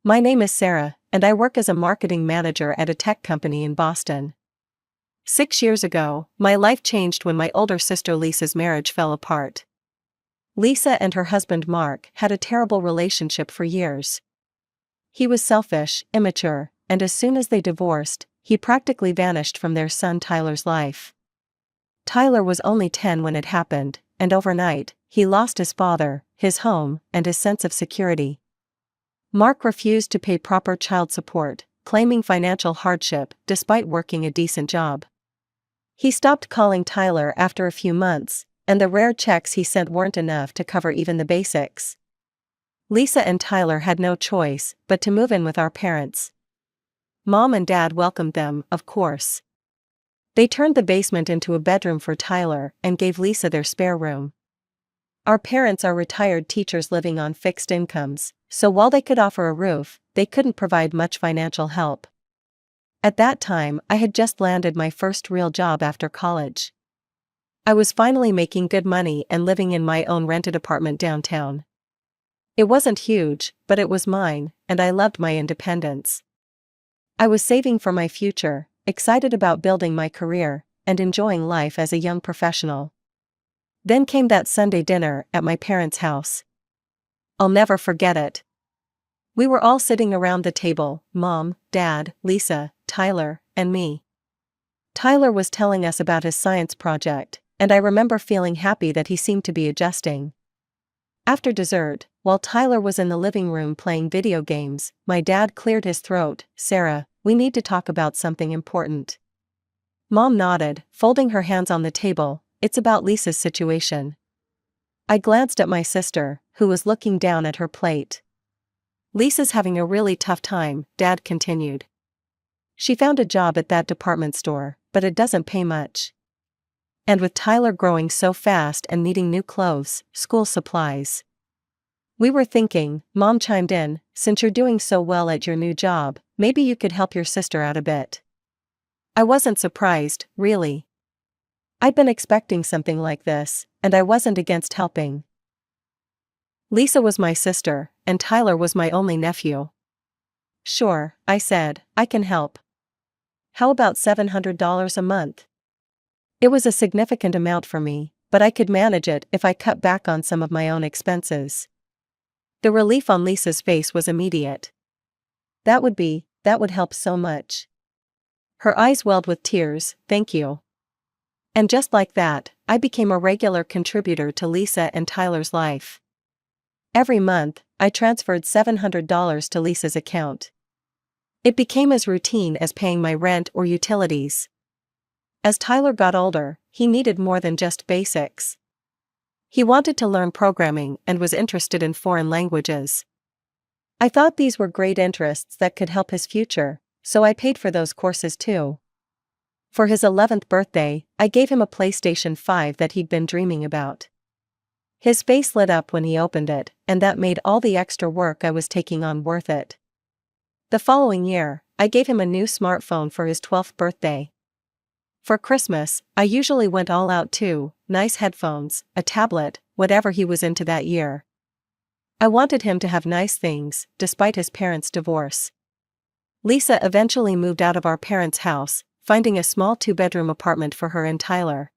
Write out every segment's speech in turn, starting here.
My name is Sarah, and I work as a marketing manager at a tech company in Boston. 6 years ago, my life changed when my older sister Lisa's marriage fell apart. Lisa and her husband Mark had a terrible relationship for years. He was selfish, immature, and as soon as they divorced, he practically vanished from their son Tyler's life. Tyler was only 10 when it happened, and overnight, he lost his father, his home, and his sense of security. Mark refused to pay proper child support, claiming financial hardship despite working a decent job. He stopped calling Tyler after a few months, and the rare checks he sent weren't enough to cover even the basics. Lisa and Tyler had no choice but to move in with our parents. Mom and Dad welcomed them, of course. They turned the basement into a bedroom for Tyler and gave Lisa their spare room. Our parents are retired teachers living on fixed incomes, so while they could offer a roof, they couldn't provide much financial help. At that time, I had just landed my first real job after college. I was finally making good money and living in my own rented apartment downtown. It wasn't huge, but it was mine, and I loved my independence. I was saving for my future, excited about building my career, and enjoying life as a young professional. Then came that Sunday dinner at my parents' house. I'll never forget it. We were all sitting around the table, Mom, Dad, Lisa, Tyler, and me. Tyler was telling us about his science project, and I remember feeling happy that he seemed to be adjusting. After dessert, while Tyler was in the living room playing video games, my dad cleared his throat. Sarah, we need to talk about something important. Mom nodded, folding her hands on the table. It's about Lisa's situation. I glanced at my sister, who was looking down at her plate. Lisa's having a really tough time, Dad continued. She found a job at that department store, but it doesn't pay much. And with Tyler growing so fast and needing new clothes, school supplies. We were thinking, Mom chimed in, since you're doing so well at your new job, maybe you could help your sister out a bit. I wasn't surprised, really. I'd been expecting something like this, and I wasn't against helping. Lisa was my sister, and Tyler was my only nephew. Sure, I said, I can help. How about $700 a month? It was a significant amount for me, but I could manage it if I cut back on some of my own expenses. The relief on Lisa's face was immediate. That would help so much. Her eyes welled with tears, thank you. And just like that, I became a regular contributor to Lisa and Tyler's life. Every month, I transferred $700 to Lisa's account. It became as routine as paying my rent or utilities. As Tyler got older, he needed more than just basics. He wanted to learn programming and was interested in foreign languages. I thought these were great interests that could help his future, so I paid for those courses too. For his 11th birthday, I gave him a PlayStation 5 that he'd been dreaming about. His face lit up when he opened it, and that made all the extra work I was taking on worth it. The following year, I gave him a new smartphone for his 12th birthday. For Christmas, I usually went all out too, nice headphones, a tablet, whatever he was into that year. I wanted him to have nice things, despite his parents' divorce. Lisa eventually moved out of our parents' house, finding a small 2-bedroom apartment for her and Tyler.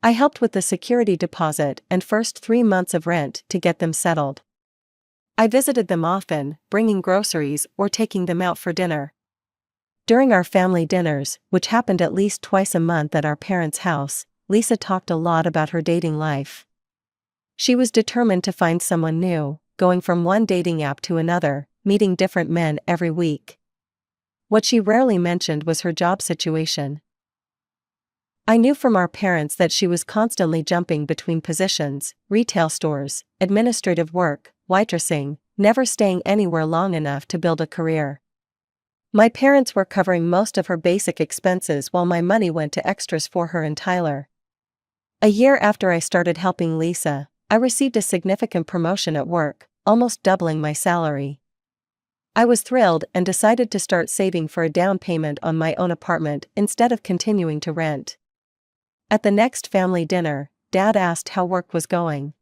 I helped with the security deposit and first 3 months of rent to get them settled. I visited them often, bringing groceries or taking them out for dinner. During our family dinners, which happened at least twice a month at our parents' house, Lisa talked a lot about her dating life. She was determined to find someone new, going from one dating app to another, meeting different men every week. What she rarely mentioned was her job situation. I knew from our parents that she was constantly jumping between positions, retail stores, administrative work, waitressing, never staying anywhere long enough to build a career. My parents were covering most of her basic expenses while my money went to extras for her and Tyler. A year after I started helping Lisa, I received a significant promotion at work, almost doubling my salary. I was thrilled and decided to start saving for a down payment on my own apartment instead of continuing to rent. At the next family dinner, Dad asked how work was going.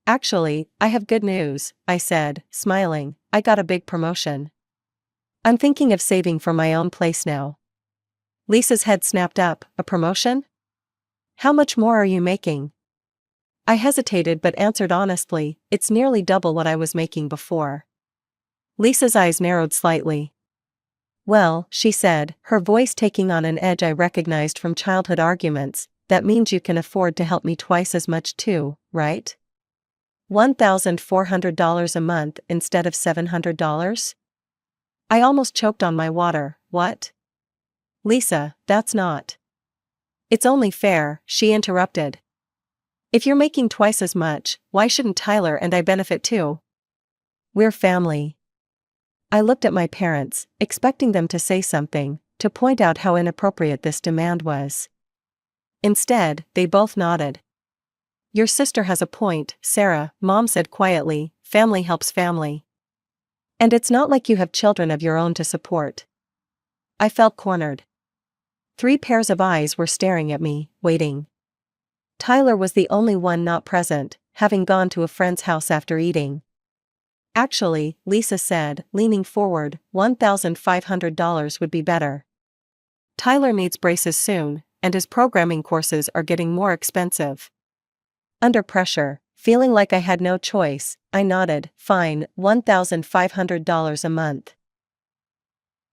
Actually, I have good news, I said, smiling. I got a big promotion. I'm thinking of saving for my own place now. Lisa's head snapped up. A promotion? How much more are you making? I hesitated but answered honestly, it's nearly double what I was making before. Lisa's eyes narrowed slightly. Well, she said, her voice taking on an edge I recognized from childhood arguments, that means you can afford to help me twice as much too, right? $1,400 a month instead of $700? I almost choked on my water. What? Lisa, that's not. It's only fair, she interrupted. If you're making twice as much, why shouldn't Tyler and I benefit too? We're family. I looked at my parents, expecting them to say something, to point out how inappropriate this demand was. Instead, they both nodded. Your sister has a point, Sarah, Mom said quietly, family helps family. And it's not like you have children of your own to support. I felt cornered. 3 pairs of eyes were staring at me, waiting. Tyler was the only one not present, having gone to a friend's house after eating. Actually, Lisa said, leaning forward, $1,500 would be better. Tyler needs braces soon, and his programming courses are getting more expensive. Under pressure, feeling like I had no choice, I nodded, fine, $1,500 a month.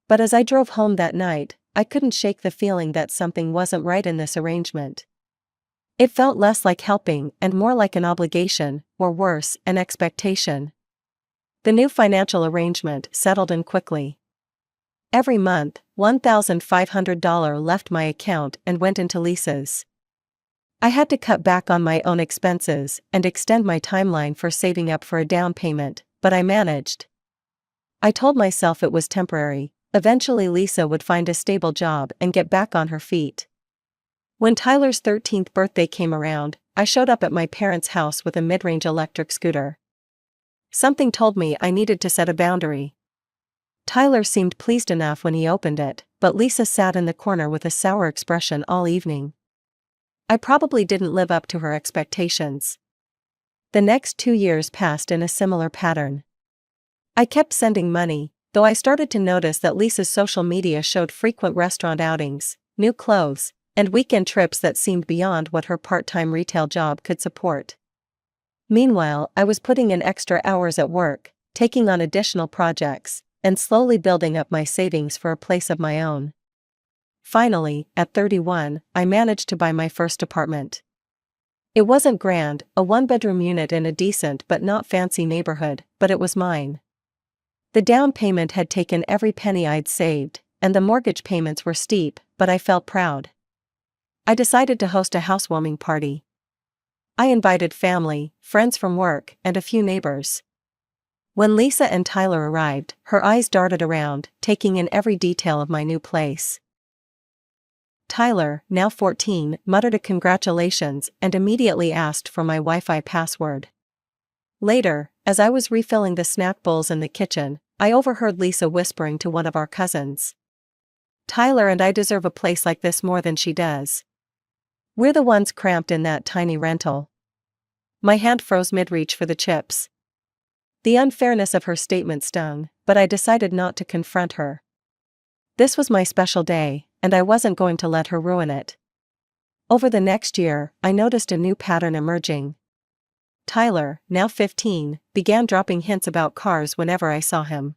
But as I drove home that night, I couldn't shake the feeling that something wasn't right in this arrangement. It felt less like helping and more like an obligation, or worse, an expectation. The new financial arrangement settled in quickly. Every month, $1,500 left my account and went into Lisa's. I had to cut back on my own expenses and extend my timeline for saving up for a down payment, but I managed. I told myself it was temporary. Eventually Lisa would find a stable job and get back on her feet. When Tyler's 13th birthday came around, I showed up at my parents' house with a mid-range electric scooter. Something told me I needed to set a boundary. Tyler seemed pleased enough when he opened it, but Lisa sat in the corner with a sour expression all evening. I probably didn't live up to her expectations. The next 2 years passed in a similar pattern. I kept sending money, though I started to notice that Lisa's social media showed frequent restaurant outings, new clothes, and weekend trips that seemed beyond what her part-time retail job could support. Meanwhile, I was putting in extra hours at work, taking on additional projects, and slowly building up my savings for a place of my own. Finally, at 31, I managed to buy my first apartment. It wasn't grand, a 1-bedroom unit in a decent but not fancy neighborhood, but it was mine. The down payment had taken every penny I'd saved, and the mortgage payments were steep, but I felt proud. I decided to host a housewarming party. I invited family, friends from work, and a few neighbors. When Lisa and Tyler arrived, her eyes darted around, taking in every detail of my new place. Tyler, now 14, muttered a congratulations and immediately asked for my Wi-Fi password. Later, as I was refilling the snack bowls in the kitchen, I overheard Lisa whispering to one of our cousins. Tyler and I deserve a place like this more than she does. We're the ones cramped in that tiny rental. My hand froze mid-reach for the chips. The unfairness of her statement stung, but I decided not to confront her. This was my special day, and I wasn't going to let her ruin it. Over the next year, I noticed a new pattern emerging. Tyler, now 15, began dropping hints about cars whenever I saw him.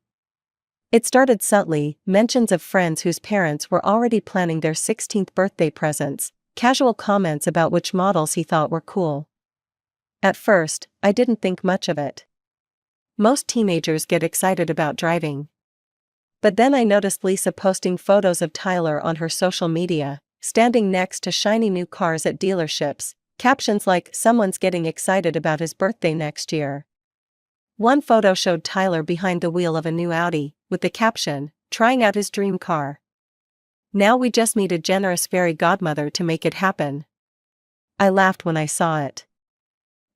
It started subtly, mentions of friends whose parents were already planning their 16th birthday presents, casual comments about which models he thought were cool. At first, I didn't think much of it. Most teenagers get excited about driving. But then I noticed Lisa posting photos of Tyler on her social media, standing next to shiny new cars at dealerships, captions like, "Someone's getting excited about his birthday next year." One photo showed Tyler behind the wheel of a new Audi, with the caption, "Trying out his dream car. Now we just need a generous fairy godmother to make it happen." I laughed when I saw it.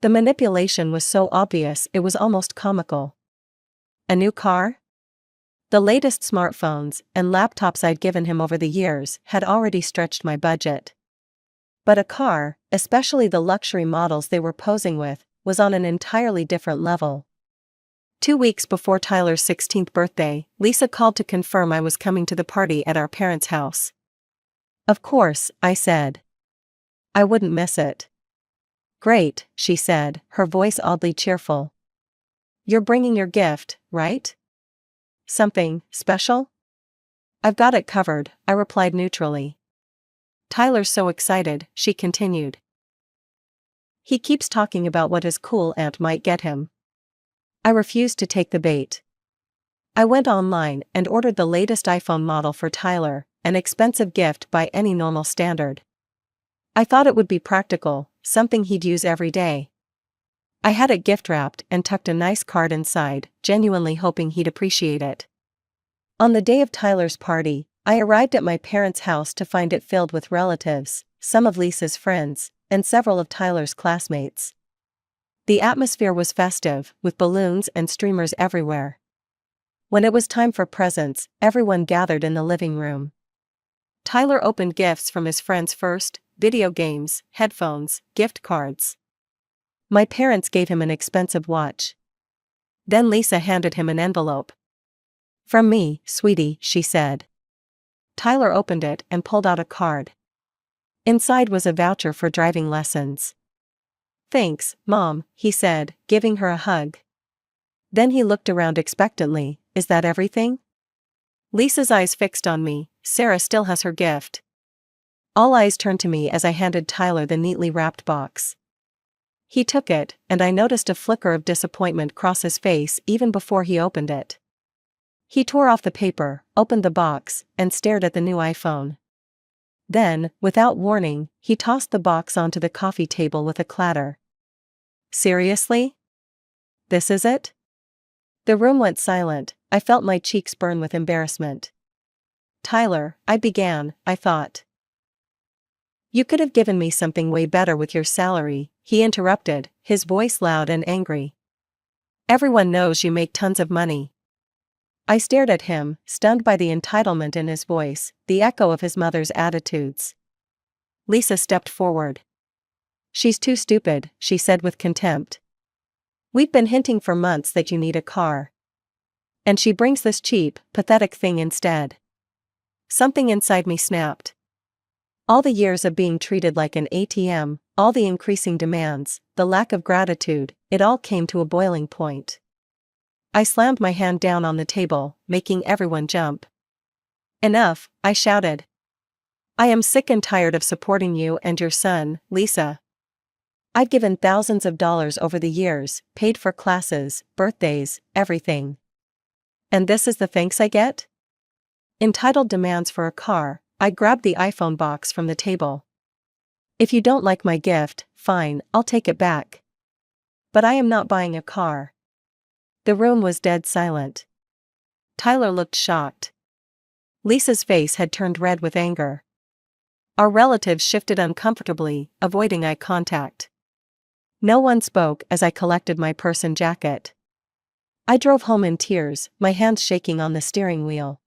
The manipulation was so obvious it was almost comical. A new car? The latest smartphones and laptops I'd given him over the years had already stretched my budget. But a car, especially the luxury models they were posing with, was on an entirely different level. 2 weeks before Tyler's 16th birthday, Lisa called to confirm I was coming to the party at our parents' house. Of course, I said. I wouldn't miss it. Great, she said, her voice oddly cheerful. You're bringing your gift, right? Something special? I've got it covered, I replied neutrally. Tyler's so excited, she continued. He keeps talking about what his cool aunt might get him. I refused to take the bait. I went online and ordered the latest iPhone model for Tyler, an expensive gift by any normal standard. I thought it would be practical, something he'd use every day. I had it gift wrapped and tucked a nice card inside, genuinely hoping he'd appreciate it. On the day of Tyler's party, I arrived at my parents' house to find it filled with relatives, some of Lisa's friends, and several of Tyler's classmates. The atmosphere was festive, with balloons and streamers everywhere. When it was time for presents, everyone gathered in the living room. Tyler opened gifts from his friends first: video games, headphones, gift cards. My parents gave him an expensive watch. Then Lisa handed him an envelope. From me, sweetie, she said. Tyler opened it and pulled out a card. Inside was a voucher for driving lessons. Thanks, Mom, he said, giving her a hug. Then he looked around expectantly. Is that everything? Lisa's eyes fixed on me. Sarah still has her gift. All eyes turned to me as I handed Tyler the neatly wrapped box. He took it, and I noticed a flicker of disappointment cross his face even before he opened it. He tore off the paper, opened the box, and stared at the new iPhone. Then, without warning, he tossed the box onto the coffee table with a clatter. Seriously? This is it? The room went silent. I felt my cheeks burn with embarrassment. Tyler, I began, I thought. You could have given me something way better with your salary, he interrupted, his voice loud and angry. Everyone knows you make tons of money. I stared at him, stunned by the entitlement in his voice, the echo of his mother's attitudes. Lisa stepped forward. She's too stupid, she said with contempt. We've been hinting for months that you need a car. And she brings this cheap, pathetic thing instead. Something inside me snapped. All the years of being treated like an ATM, all the increasing demands, the lack of gratitude, it all came to a boiling point. I slammed my hand down on the table, making everyone jump. Enough, I shouted. I am sick and tired of supporting you and your son, Lisa. I've given thousands of dollars over the years, paid for classes, birthdays, everything. And this is the thanks I get? Entitled demands for a car. I grabbed the iPhone box from the table. If you don't like my gift, fine, I'll take it back. But I am not buying a car. The room was dead silent. Tyler looked shocked. Lisa's face had turned red with anger. Our relatives shifted uncomfortably, avoiding eye contact. No one spoke as I collected my purse and jacket. I drove home in tears, my hands shaking on the steering wheel.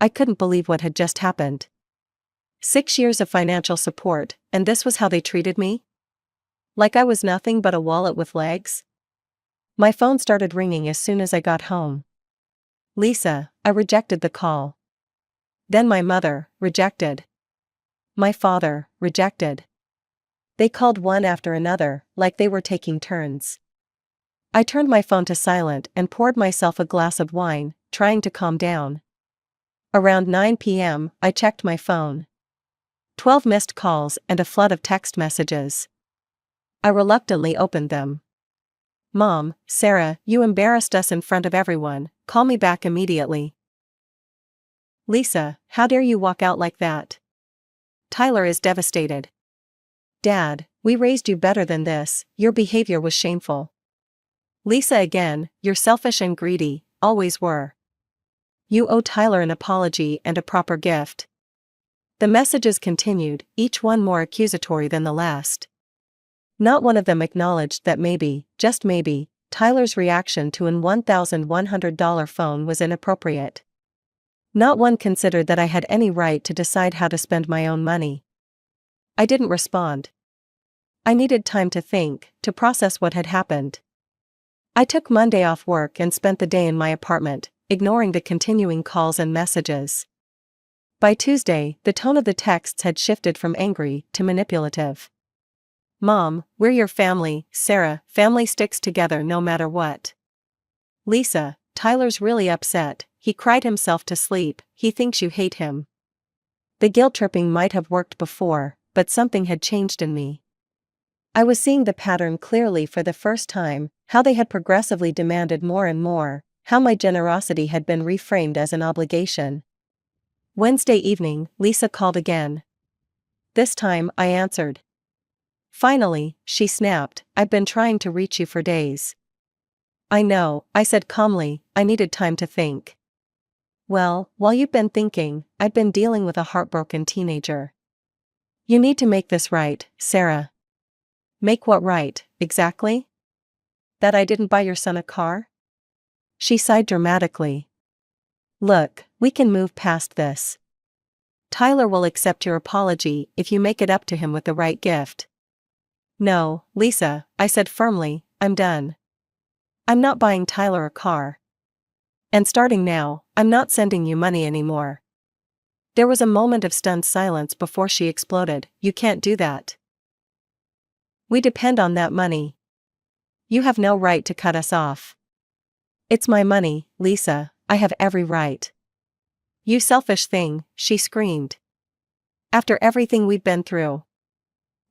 I couldn't believe what had just happened. 6 years of financial support, and this was how they treated me? Like I was nothing but a wallet with legs? My phone started ringing as soon as I got home. Lisa, I rejected the call. Then my mother, rejected. My father, rejected. They called one after another, like they were taking turns. I turned my phone to silent and poured myself a glass of wine, trying to calm down. Around 9 p.m., I checked my phone. 12 missed calls and a flood of text messages. I reluctantly opened them. Mom, Sarah, you embarrassed us in front of everyone, call me back immediately. Lisa, how dare you walk out like that? Tyler is devastated. Dad, we raised you better than this, your behavior was shameful. Lisa again, you're selfish and greedy, always were. You owe Tyler an apology and a proper gift. The messages continued, each one more accusatory than the last. Not one of them acknowledged that maybe, just maybe, Tyler's reaction to an $1,100 phone was inappropriate. Not one considered that I had any right to decide how to spend my own money. I didn't respond. I needed time to think, to process what had happened. I took Monday off work and spent the day in my apartment, ignoring the continuing calls and messages. By Tuesday, the tone of the texts had shifted from angry to manipulative. "Mom, we're your family, Sarah, family sticks together no matter what." "Lisa, Tyler's really upset, he cried himself to sleep, he thinks you hate him." The guilt tripping might have worked before, but something had changed in me. I was seeing the pattern clearly for the first time, how they had progressively demanded more and more, how my generosity had been reframed as an obligation. Wednesday evening, Lisa called again. This time, I answered. "Finally," she snapped, "I've been trying to reach you for days." "I know," I said calmly, "I needed time to think." "Well, while you've been thinking, I've been dealing with a heartbroken teenager." "You need to make this right, Sarah." "Make what right, exactly?" "That I didn't buy your son a car?" She sighed dramatically. "Look, we can move past this. Tyler will accept your apology if you make it up to him with the right gift." "No, Lisa," I said firmly, "I'm done. I'm not buying Tyler a car. And starting now, I'm not sending you money anymore." There was a moment of stunned silence before she exploded. "You can't do that. We depend on that money. You have no right to cut us off." "It's my money, Lisa, I have every right." "You selfish thing," she screamed. "After everything we've been through."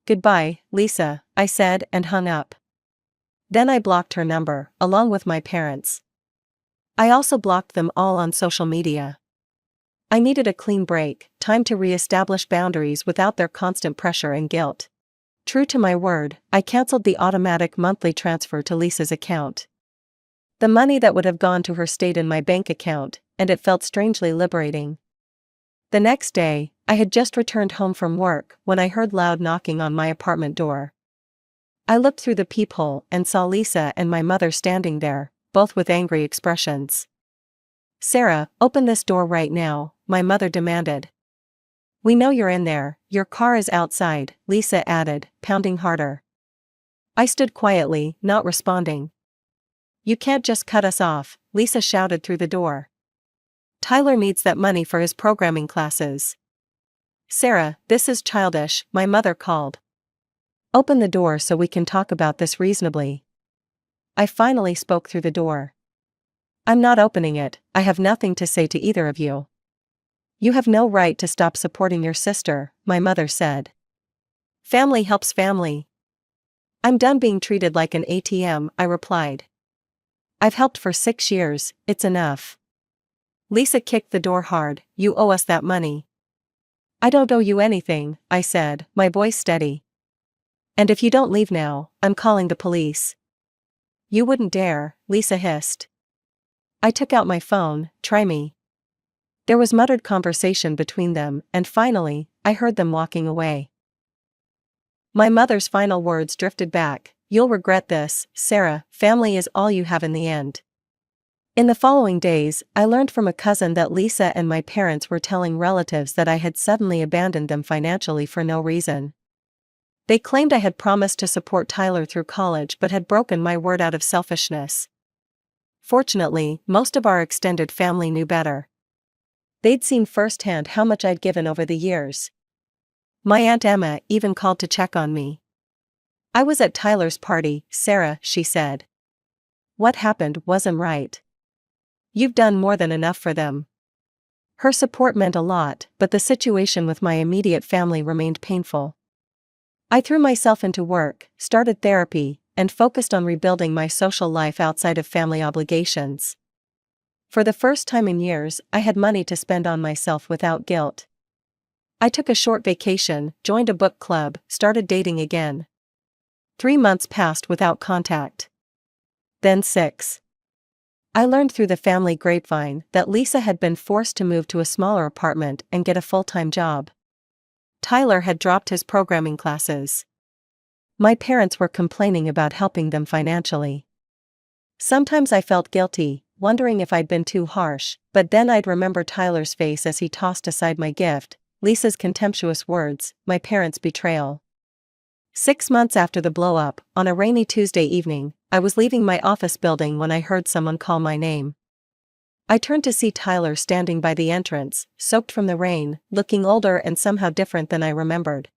"Goodbye, Lisa," I said and hung up. Then I blocked her number, along with my parents. I also blocked them all on social media. I needed a clean break, time to re-establish boundaries without their constant pressure and guilt. True to my word, I canceled the automatic monthly transfer to Lisa's account. The money that would have gone to her stayed in my bank account, and it felt strangely liberating. The next day, I had just returned home from work when I heard loud knocking on my apartment door. I looked through the peephole and saw Lisa and my mother standing there, both with angry expressions. "Sarah, open this door right now," my mother demanded. "We know you're in there, your car is outside," Lisa added, pounding harder. I stood quietly, not responding. "You can't just cut us off," Lisa shouted through the door. "Tyler needs that money for his programming classes." "Sarah, this is childish," my mother called. "Open the door so we can talk about this reasonably." I finally spoke through the door. "I'm not opening it, I have nothing to say to either of you." "You have no right to stop supporting your sister," my mother said. "Family helps family." "I'm done being treated like an ATM," I replied. "I've helped for 6 years, it's enough." Lisa kicked the door hard. "You owe us that money." "I don't owe you anything," I said, my voice steady. "And if you don't leave now, I'm calling the police." "You wouldn't dare," Lisa hissed. I took out my phone. "Try me." There was muttered conversation between them, and finally, I heard them walking away. My mother's final words drifted back. "You'll regret this, Sarah, family is all you have in the end." In the following days, I learned from a cousin that Lisa and my parents were telling relatives that I had suddenly abandoned them financially for no reason. They claimed I had promised to support Tyler through college but had broken my word out of selfishness. Fortunately, most of our extended family knew better. They'd seen firsthand how much I'd given over the years. My Aunt Emma even called to check on me. "I was at Tyler's party, Sarah," she said. "What happened wasn't right. You've done more than enough for them." Her support meant a lot, but the situation with my immediate family remained painful. I threw myself into work, started therapy, and focused on rebuilding my social life outside of family obligations. For the first time in years, I had money to spend on myself without guilt. I took a short vacation, joined a book club, started dating again. 3 months passed without contact. Then 6. I learned through the family grapevine that Lisa had been forced to move to a smaller apartment and get a full-time job. Tyler had dropped his programming classes. My parents were complaining about helping them financially. Sometimes I felt guilty, wondering if I'd been too harsh, but then I'd remember Tyler's face as he tossed aside my gift, Lisa's contemptuous words, my parents' betrayal. 6 months after the blow-up, on a rainy Tuesday evening, I was leaving my office building when I heard someone call my name. I turned to see Tyler standing by the entrance, soaked from the rain, looking older and somehow different than I remembered.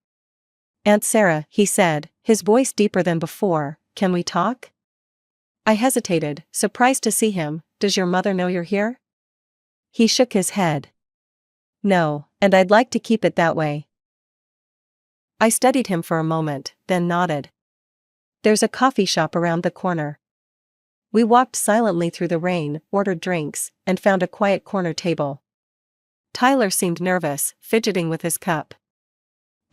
"Aunt Sarah," he said, his voice deeper than before, "can we talk?" I hesitated, surprised to see him. "Does your mother know you're here?" He shook his head. "No, and I'd like to keep it that way." I studied him for a moment, then nodded. "There's a coffee shop around the corner." We walked silently through the rain, ordered drinks, and found a quiet corner table. Tyler seemed nervous, fidgeting with his cup.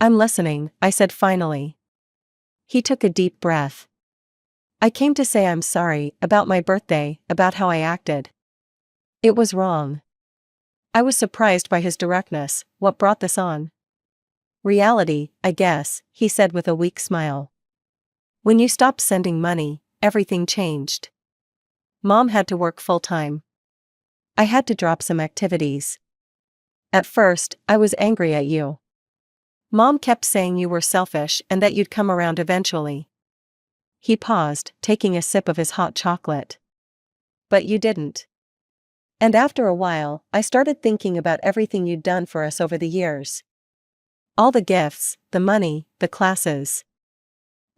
"I'm listening," I said finally. He took a deep breath. "I came to say I'm sorry, about my birthday, about how I acted. It was wrong." I was surprised by his directness. "What brought this on?" "Reality, I guess," he said with a weak smile. "When you stopped sending money, everything changed. Mom had to work full-time. I had to drop some activities. At first, I was angry at you. Mom kept saying you were selfish and that you'd come around eventually." He paused, taking a sip of his hot chocolate. "But you didn't. And after a while, I started thinking about everything you'd done for us over the years. All the gifts, the money, the classes.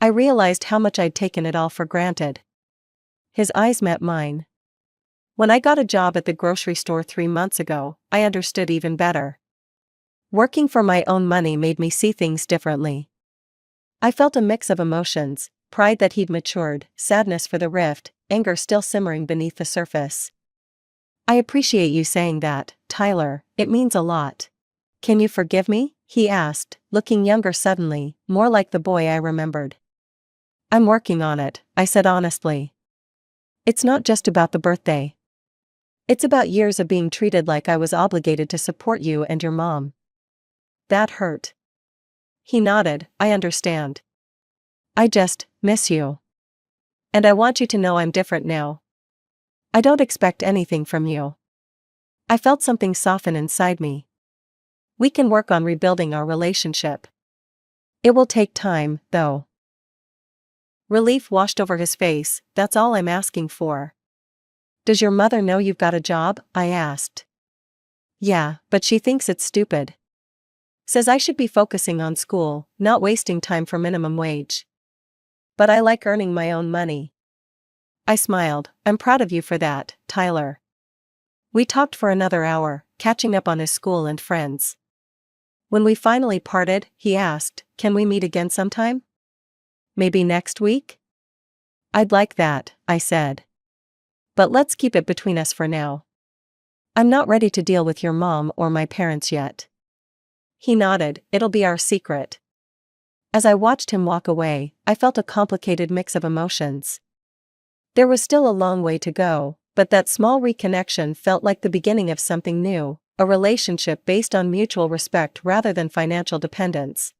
I realized how much I'd taken it all for granted." His eyes met mine. "When I got a job at the grocery store 3 months ago, I understood even better. Working for my own money made me see things differently." I felt a mix of emotions, pride that he'd matured, sadness for the rift, anger still simmering beneath the surface. "I appreciate you saying that, Tyler, it means a lot. Can you forgive me?" he asked, looking younger suddenly, more like the boy I remembered. "I'm working on it," I said honestly. "It's not just about the birthday. It's about years of being treated like I was obligated to support you and your mom. That hurt." He nodded. "I understand. I just miss you. And I want you to know I'm different now. I don't expect anything from you." I felt something soften inside me. "We can work on rebuilding our relationship. It will take time, though." Relief washed over his face. "That's all I'm asking for." "Does your mother know you've got a job?" I asked. "Yeah, but she thinks it's stupid. Says I should be focusing on school, not wasting time for minimum wage. But I like earning my own money." I smiled. "I'm proud of you for that, Tyler." We talked for another hour, catching up on his school and friends. When we finally parted, he asked, "Can we meet again sometime? Maybe next week?" "I'd like that," I said. "But let's keep it between us for now. I'm not ready to deal with your mom or my parents yet." He nodded. "It'll be our secret." As I watched him walk away, I felt a complicated mix of emotions. There was still a long way to go, but that small reconnection felt like the beginning of something new, a relationship based on mutual respect rather than financial dependence.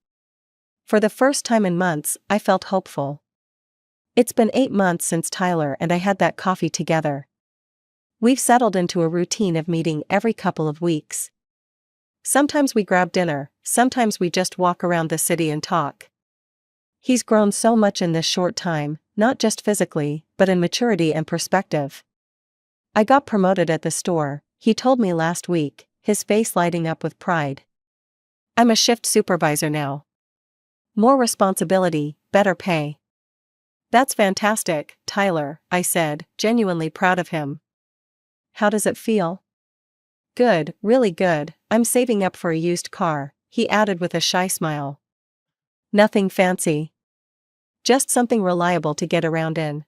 For the first time in months, I felt hopeful. It's been 8 months since Tyler and I had that coffee together. We've settled into a routine of meeting every couple of weeks. Sometimes we grab dinner, sometimes we just walk around the city and talk. He's grown so much in this short time, not just physically, but in maturity and perspective. "I got promoted at the store," he told me last week, his face lighting up with pride. "I'm a shift supervisor now. More responsibility, better pay." "That's fantastic, Tyler," I said, genuinely proud of him. "How does it feel?" "Good, really good. I'm saving up for a used car," he added with a shy smile. "Nothing fancy. Just something reliable to get around in."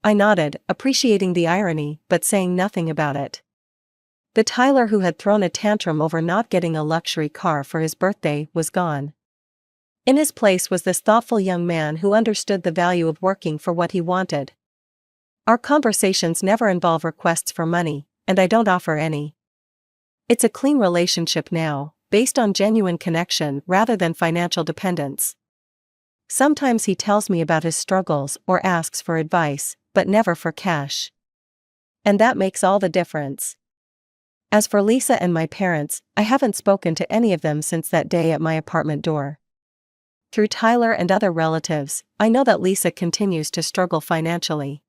I nodded, appreciating the irony, but saying nothing about it. The Tyler who had thrown a tantrum over not getting a luxury car for his birthday was gone. In his place was this thoughtful young man who understood the value of working for what he wanted. Our conversations never involve requests for money, and I don't offer any. It's a clean relationship now, based on genuine connection rather than financial dependence. Sometimes he tells me about his struggles or asks for advice, but never for cash. And that makes all the difference. As for Lisa and my parents, I haven't spoken to any of them since that day at my apartment door. Through Tyler and other relatives, I know that Lisa continues to struggle financially.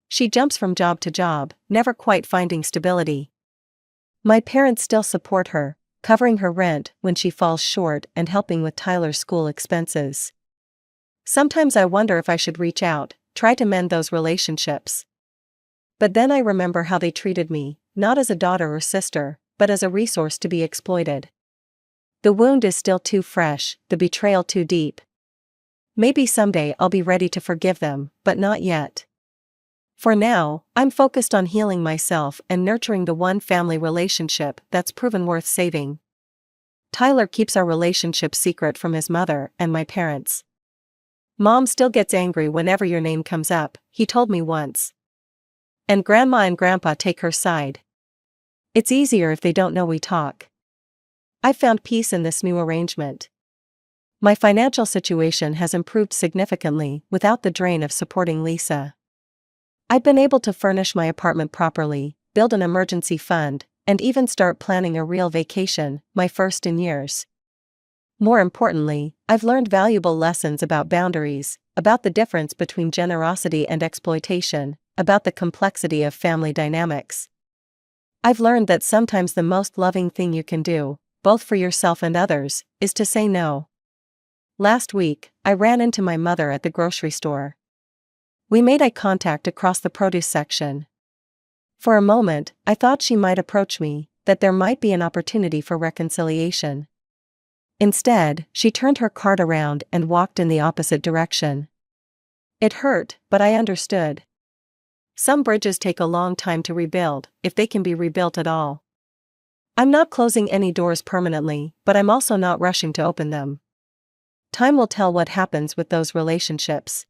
She jumps from job to job, never quite finding stability. My parents still support her, covering her rent when she falls short and helping with Tyler's school expenses. Sometimes I wonder if I should reach out, try to mend those relationships. But then I remember how they treated me, not as a daughter or sister, but as a resource to be exploited. The wound is still too fresh, the betrayal too deep. Maybe someday I'll be ready to forgive them, but not yet. For now, I'm focused on healing myself and nurturing the one family relationship that's proven worth saving. Tyler keeps our relationship secret from his mother and my parents. Mom still gets angry whenever your name comes up, he told me once. And Grandma and Grandpa take her side. It's easier if they don't know we talk. I've found peace in this new arrangement. My financial situation has improved significantly without the drain of supporting Lisa. I've been able to furnish my apartment properly, build an emergency fund, and even start planning a real vacation, my first in years. More importantly, I've learned valuable lessons about boundaries, about the difference between generosity and exploitation, about the complexity of family dynamics. I've learned that sometimes the most loving thing you can do, both for yourself and others, is to say no. Last week, I ran into my mother at the grocery store. We made eye contact across the produce section. For a moment, I thought she might approach me, that there might be an opportunity for reconciliation. Instead, she turned her cart around and walked in the opposite direction. It hurt, but I understood. Some bridges take a long time to rebuild, if they can be rebuilt at all. I'm not closing any doors permanently, but I'm also not rushing to open them. Time will tell what happens with those relationships.